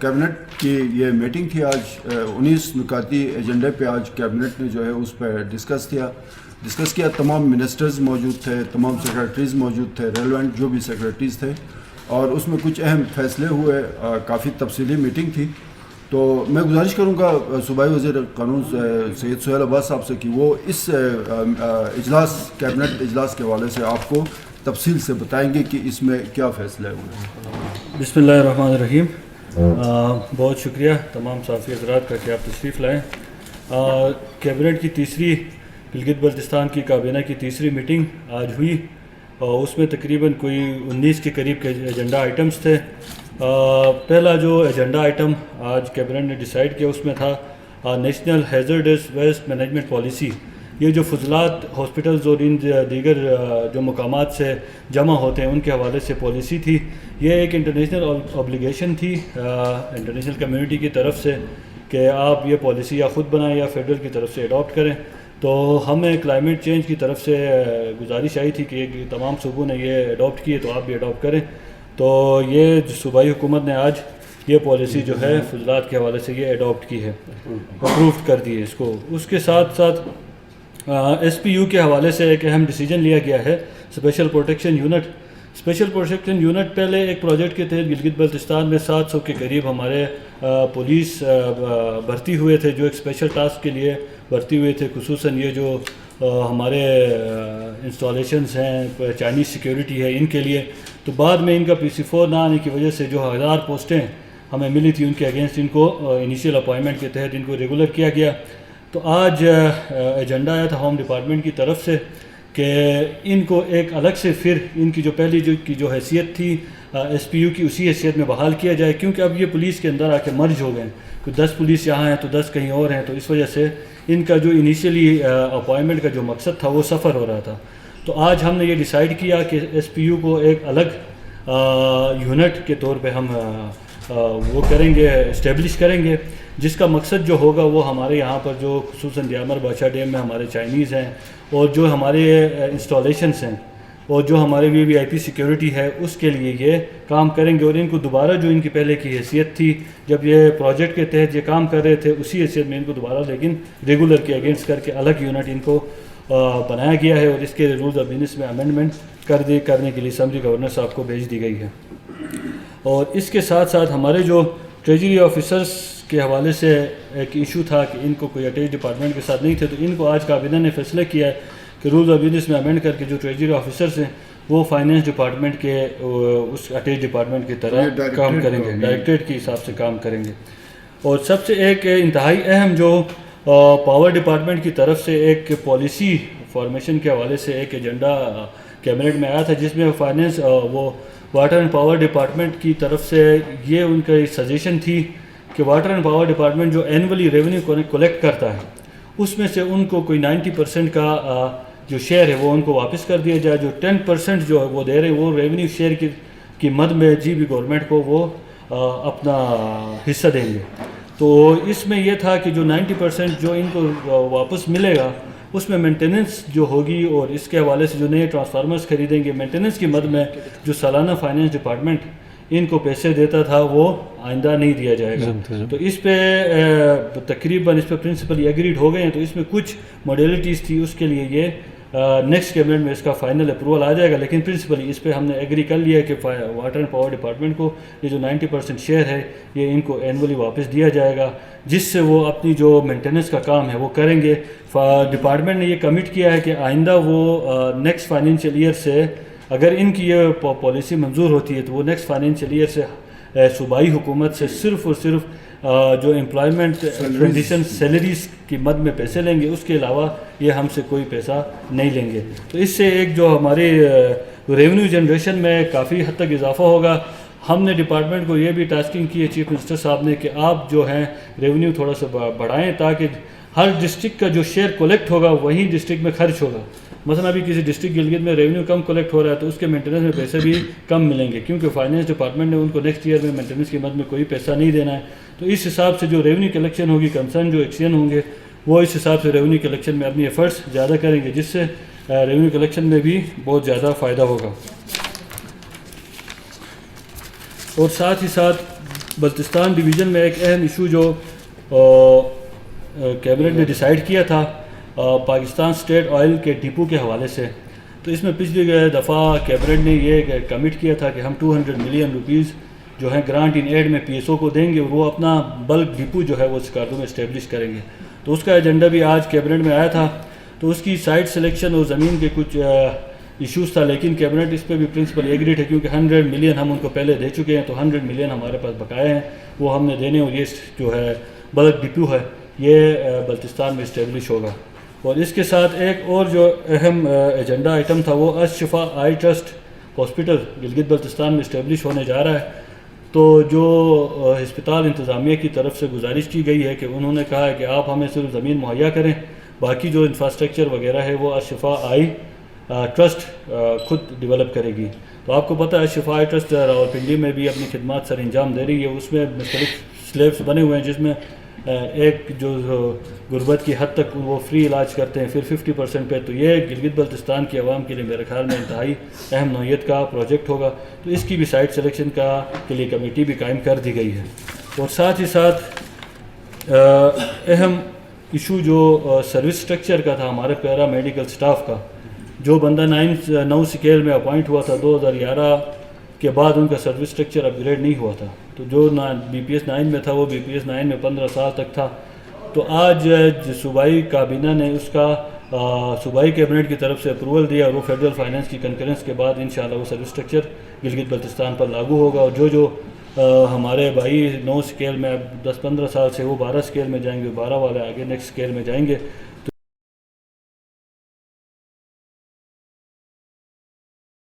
Cabinet کی یہ meeting تھی آج 19 نکاتی ایجنڈے پہ آج کیبنٹ نے جو ہے اس پہ ڈسکس کیا. تمام منسٹرز موجود تھے, تمام سیکریٹریز موجود تھے, ریلیونٹ جو بھی سیکریٹریز تھے, اور اس میں کچھ اہم فیصلے ہوئے. کافی تفصیلی میٹنگ تھی. تو میں گزارش کروں گا صوبائی وزیر قانون سید سہیل عباس صاحب سے کہ وہ اس اجلاس کیبنٹ اجلاس کے حوالے سے آپ کو تفصیل سے بتائیں گے کہ اس میں کیا فیصلے ہوئے. بسم اللہ الرحمن الرحیم. بہت شکریہ تمام صحافی حضرات کا کہ آپ تشریف لائیں. کیبنٹ کی تیسری گلگت بلتستان کی کابینہ کی تیسری میٹنگ آج ہوئی, اور اس میں تقریباً کوئی 19 کے قریب کے ایجنڈا آئٹمز تھے. پہلا جو ایجنڈا آئٹم آج کیبنٹ نے ڈیسائیڈ کیا اس میں تھا national hazardous waste management policy. یہ جو فضلات ہاسپٹلز اور ان دیگر جو مقامات سے جمع ہوتے ہیں ان کے حوالے سے پالیسی تھی. یہ ایک انٹرنیشنل اوبلیگیشن تھی انٹرنیشنل کمیونٹی کی طرف سے کہ آپ یہ پالیسی یا خود بنائیں یا فیڈرل کی طرف سے اڈاپٹ کریں. تو ہمیں کلائمیٹ چینج کی طرف سے گزارش آئی تھی کہ تمام صوبوں نے یہ اڈاپٹ کی ہے تو آپ بھی اڈاپٹ کریں. تو یہ صوبائی حکومت نے آج یہ پالیسی جو ہے فضلات کے حوالے سے یہ اڈاپٹ کی ہے, اپرووڈ کر دی ہے اس کو. اس کے ساتھ ساتھ ایس پی یو کے حوالے سے ایک اہم ڈیسیجن لیا گیا ہے. اسپیشل پروٹیکشن یونٹ پہلے ایک پروجیکٹ کے تحت گلگت بلتستان میں 700 کے قریب ہمارے پولیس بھرتی ہوئے تھے, جو ایک اسپیشل ٹاسک کے لیے بھرتی ہوئے تھے. خصوصاً یہ جو ہمارے انسٹالیشنز ہیں چائنیز سیکیورٹی ہے ان کے لیے. تو بعد میں ان کا PC4 نہ آنے کی وجہ سے جو 1000 پوسٹیں ہمیں ملی تھی ان کے اگینسٹ ان کو انیشیل اپائنٹمنٹ کے تحت ان کو ریگولر کیا گیا. تو آج ایجنڈا آیا تھا ہوم ڈپارٹمنٹ کی طرف سے کہ ان کو ایک الگ سے پھر ان کی جو پہلی جو حیثیت تھی ایس پی یو کی اسی حیثیت میں بحال کیا جائے, کیونکہ اب یہ پولیس کے اندر آ کے مرج ہو گئے ہیں. کوئی 10 پولیس یہاں ہیں تو 10 کہیں اور ہیں, تو اس وجہ سے ان کا جو انیشیلی اپائنٹمنٹ کا جو مقصد تھا وہ سفر ہو رہا تھا. تو آج ہم نے یہ ڈیسائیڈ کیا کہ ایس پی یو کو ایک الگ یونٹ کے طور پہ ہم وہ کریں گے, اسٹیبلش کریں گے, جس کا مقصد جو ہوگا وہ ہمارے یہاں پر جو خصوصاً دیامر بادشاہ ڈیم میں ہمارے چائنیز ہیں اور جو ہمارے انسٹالیشنس ہیں اور جو ہمارے VIP سیکیورٹی ہے اس کے لیے یہ کام کریں گے. اور ان کو دوبارہ جو ان کی پہلے کی حیثیت تھی جب یہ پروجیکٹ کے تحت یہ کام کر رہے تھے اسی حیثیت میں ان کو دوبارہ لیکن ریگولر کے اگینسٹ کر کے الگ یونٹ ان کو بنایا گیا ہے. اور اس کے رولز آف بزنس میں امینڈمنٹ کرنے کے لیے اسمبلی گورنر صاحب کو بھیج دی گئی ہے. اور اس کے ساتھ ساتھ ہمارے جو ٹریجری آفیسرز کے حوالے سے ایک ایشو تھا کہ ان کو کوئی اٹیچ ڈپارٹمنٹ کے ساتھ نہیں تھے, تو ان کو آج کابینہ نے فیصلہ کیا ہے کہ رولز آف بزنس میں امینڈ کر کے جو ٹریجری آفیسرز ہیں وہ فائنینس ڈپارٹمنٹ کے اس اٹیچ ڈپارٹمنٹ کی طرح کام کریں گے, ڈائریکٹریٹ کے حساب سے کام کریں گے. اور سب سے ایک انتہائی اہم جو پاور ڈپارٹمنٹ کی طرف سے ایک پالیسی فارمیشن کے حوالے سے ایک ایجنڈا کیبنٹ میں آیا تھا, جس میں فائنینس وہ واٹر اینڈ پاور ڈپارٹمنٹ کی طرف سے یہ ان کا سجیشن تھی کہ واٹر اینڈ پاور ڈپارٹمنٹ جو اینولی ریونیو کلیکٹ کرتا ہے اس میں سے ان کو کوئی 90% کا جو شیئر ہے وہ ان کو واپس کر دیا جائے. جو 10% جو ہے وہ دے رہے ہیں وہ ریونیو شیئر کی مد میں گورنمنٹ کو وہ اپنا حصہ دیں گے. تو اس میں یہ تھا کہ جو 90% جو ان کو واپس ملے گا اس میں مینٹیننس جو ہوگی اور اس کے حوالے سے جو نئے ٹرانسفارمرز خریدیں گے مینٹیننس کی مد میں جو سالانہ فائنینس ڈپارٹمنٹ ان کو پیسے دیتا تھا وہ آئندہ نہیں دیا جائے گا. تو اس پہ تقریباً اس پہ پرنسپلی ایگریڈ ہو گئے ہیں. تو اس میں کچھ موڈیلٹیز تھی, اس کے لیے یہ نیکسٹ کیبنٹ میں اس کا فائنل اپروول آ جائے گا. لیکن پرنسپلی اس پہ ہم نے ایگری کر لیا کہ واٹر اینڈ پاور ڈپارٹمنٹ کو یہ جو 90% شیئر ہے یہ ان کو اینولی واپس دیا جائے گا, جس سے وہ اپنی جو مینٹیننس کا کام ہے وہ کریں گے. ڈپارٹمنٹ نے یہ کمٹ کیا ہے کہ آئندہ وہ نیکسٹ فائنینشیل ایئر سے اگر ان کی یہ پالیسی منظور ہوتی ہے تو وہ نیکسٹ فائنینشیل ایئر سے صوبائی حکومت سے صرف اور صرف جو امپلائمنٹ کنڈیشن سیلریز کی مد میں پیسے لیں گے, اس کے علاوہ یہ ہم سے کوئی پیسہ نہیں لیں گے. تو اس سے ایک جو ہماری ریونیو جنریشن میں کافی حد تک اضافہ ہوگا. ہم نے ڈپارٹمنٹ کو یہ بھی ٹاسکنگ کی ہے چیف منسٹر صاحب نے کہ آپ جو ہیں ریونیو تھوڑا سا بڑھائیں تاکہ ہر ڈسٹرکٹ کا جو شیئر کلیکٹ ہوگا وہی ڈسٹرکٹ میں خرچ ہوگا. مثلا ابھی کسی ڈسٹرکٹ گلگت میں ریونیو کم کلیکٹ ہو رہا ہے تو اس کے مینٹیننس میں پیسے بھی کم ملیں گے, کیونکہ فائنینس ڈپارٹمنٹ نے ان کو نیکسٹ ایئر میں مینٹیننس کی مد میں کوئی پیسہ نہیں دینا ہے. تو اس حساب سے جو ریونیو کلیکشن ہوگی کنسرن جو ایکشن ہوں گے وہ اس حساب سے ریونیو کلیکشن میں اپنی ایفرٹس زیادہ کریں گے, جس سے ریونیو کلیکشن میں بھی بہت زیادہ فائدہ ہوگا. اور ساتھ ہی ساتھ بلتستان ڈویژن میں ایک اہم ایشو جو کیبنٹ نے ڈیسائیڈ کیا تھا پاکستان اسٹیٹ آئل کے ڈپو کے حوالے سے، تو اس میں پچھلی دفعہ کیبنٹ نے یہ کمٹ کیا تھا کہ ہم 200 ملین روپیز جو ہیں گرانٹ ان ایڈ میں پی ایس او کو دیں گے اور وہ اپنا بلک ڈپو جو ہے وہ اسکاردو میں اسٹیبلش کریں گے. تو اس کا ایجنڈا بھی آج کیبنٹ میں آیا تھا. تو اس کی سائٹ سلیکشن اور زمین کے کچھ ایشوز تھا، لیکن کیبنٹ اس پہ بھی پرنسپل ایگریڈ ہے کیونکہ 100 ملین ہم ان کو پہلے دے چکے ہیں، تو 100 ملین ہمارے پاس بقایا ہیں، وہ ہم نے دینے، اور یہ جو ہے بلک ڈپو ہے یہ بلتستان میں اسٹیبلش ہوگا. اور اس کے ساتھ ایک اور جو اہم ایجنڈا آئٹم تھا وہ Al Shifa eye trust hospital Gilgit Baltistan میں اسٹیبلش ہونے جا رہا ہے. تو جو ہسپتال انتظامیہ کی طرف سے گزارش کی گئی ہے کہ انہوں نے کہا ہے کہ آپ ہمیں صرف زمین مہیا کریں، باقی جو انفراسٹرکچر وغیرہ ہے وہ الشفا آئی ٹرسٹ خود ڈیولپ کرے گی. تو آپ کو پتہ ہے الشفا آئی ٹرسٹ راولپنڈی میں بھی اپنی خدمات سر انجام دے رہی ہے. اس میں مختلف سلیبس بنے ہوئے ہیں جس میں ایک جو غربت کی حد تک وہ فری علاج کرتے ہیں، پھر 50% پہ. تو یہ گلگت بلتستان کی عوام کے لیے میرے خیال میں انتہائی اہم نوعیت کا پروجیکٹ ہوگا. تو اس کی بھی سائٹ سلیکشن کے لیے کمیٹی بھی قائم کر دی گئی ہے. اور ساتھ ہی ساتھ اہم ایشو جو سروس سٹرکچر کا تھا ہمارے پیرا میڈیکل سٹاف کا، جو بندہ 9 سکیل میں اپوائنٹ ہوا تھا 2011 کے بعد ان کا سروس سٹرکچر اپ گریڈ نہیں ہوا تھا. تو جو بی پی ایس 9 میں تھا وہ بی پی ایس 9 میں 15 سال تک تھا. تو آج صوبائی کابینہ نے اس کا صوبائی کیبنٹ کی طرف سے اپروول دیا، اور وہ فیڈرل فائنانس کی کنکرنس کے بعد انشاءاللہ وہ سروس سٹرکچر گلگت بلتستان پر لاگو ہوگا. اور جو ہمارے بھائی 9 سکیل میں 10-15 سال سے وہ 12 سکیل میں جائیں گے، 12 والے آگے نیکسٹ سکیل میں جائیں گے.